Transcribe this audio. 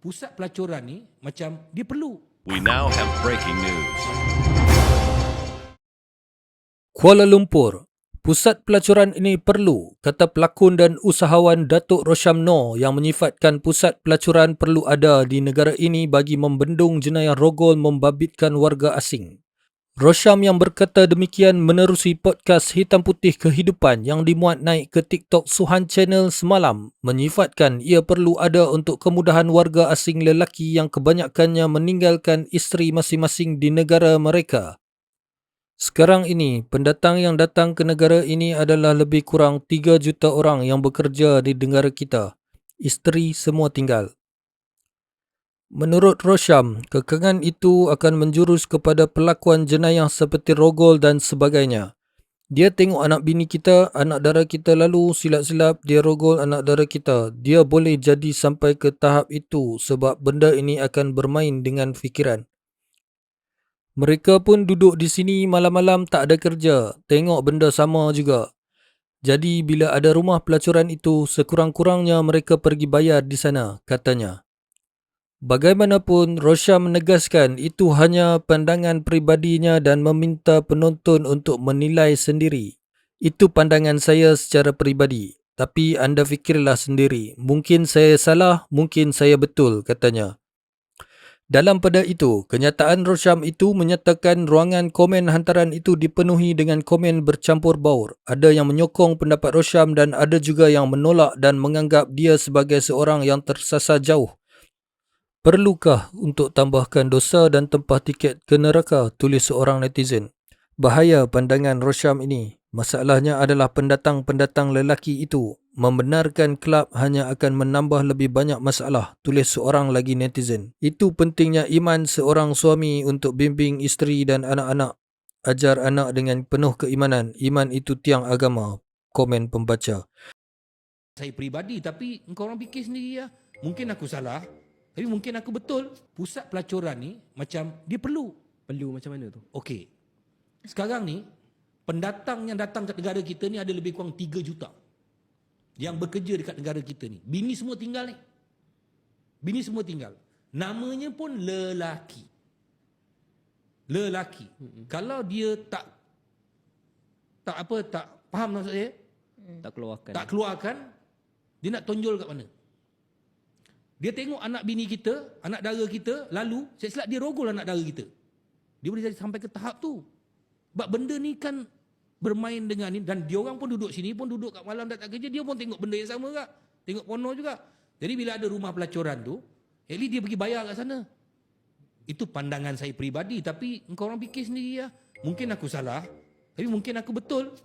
pusat pelacuran ni macam dia perlu. We now have breaking news. Kuala Lumpur, pusat pelacuran ini perlu, kata pelakon dan usahawan Datuk Rosham Noor yang menyifatkan pusat pelacuran perlu ada di negara ini bagi membendung jenayah rogol membabitkan warga asing. Rosham yang berkata demikian menerusi podcast Hitam Putih Kehidupan yang dimuat naik ke TikTok Suhan Channel semalam menyifatkan ia perlu ada untuk kemudahan warga asing lelaki yang kebanyakannya meninggalkan isteri masing-masing di negara mereka. Sekarang ini, pendatang yang datang ke negara ini adalah lebih kurang 3 juta orang yang bekerja di negara kita. Isteri semua tinggal. Menurut Rosham, kekangan itu akan menjurus kepada pelakuan jenayah seperti rogol dan sebagainya. Dia tengok anak bini kita, anak dara kita lalu silap-silap dia rogol anak dara kita. Dia boleh jadi sampai ke tahap itu sebab benda ini akan bermain dengan fikiran. Mereka pun duduk di sini malam-malam tak ada kerja, tengok benda sama juga. Jadi bila ada rumah pelacuran itu, sekurang-kurangnya mereka pergi bayar di sana, katanya. Bagaimanapun, Rosham menegaskan itu hanya pandangan peribadinya dan meminta penonton untuk menilai sendiri. Itu pandangan saya secara peribadi. Tapi anda fikirlah sendiri. Mungkin saya salah, mungkin saya betul, katanya. Dalam pada itu, kenyataan Rosham itu menyatakan ruangan komen hantaran itu dipenuhi dengan komen bercampur baur. Ada yang menyokong pendapat Rosham dan ada juga yang menolak dan menganggap dia sebagai seorang yang tersasar jauh. Perlukah untuk tambahkan dosa dan tempah tiket ke neraka, tulis seorang netizen. Bahaya pandangan Rosham ini. Masalahnya adalah pendatang-pendatang lelaki itu membenarkan kelab hanya akan menambah lebih banyak masalah, tulis seorang lagi netizen. Itu pentingnya iman seorang suami untuk bimbing isteri dan anak-anak. Ajar anak dengan penuh keimanan. Iman itu tiang agama, komen pembaca. Saya peribadi, tapi engkau orang fikir sendiri ya. Mungkin aku salah, tapi mungkin aku betul. Pusat pelacuran ni macam dia perlu. Perlu macam mana tu? Okey. Sekarang ni, pendatang yang datang ke negara kita ni ada lebih kurang 3 juta. Yang bekerja dekat negara kita ni. Bini semua tinggal ni. Bini semua tinggal. Namanya pun lelaki. Lelaki. Kalau dia tak faham maksud saya? Tak keluarkan. Tak keluarkan, dia nak tonjol kat mana? Dia tengok anak bini kita, anak dara kita, lalu silap dia rogol anak dara kita. Dia boleh jadi sampai ke tahap tu. Sebab benda ni kan bermain dengan ni, dan dia orang pun duduk sini, pun duduk kat malam tak kerja, dia pun tengok benda yang sama juga. Tengok porno juga. Jadi bila ada rumah pelacuran tu, at least dia pergi bayar kat sana. Itu pandangan saya peribadi, tapi engkau orang fikir sendiri ya. Mungkin aku salah, tapi mungkin aku betul.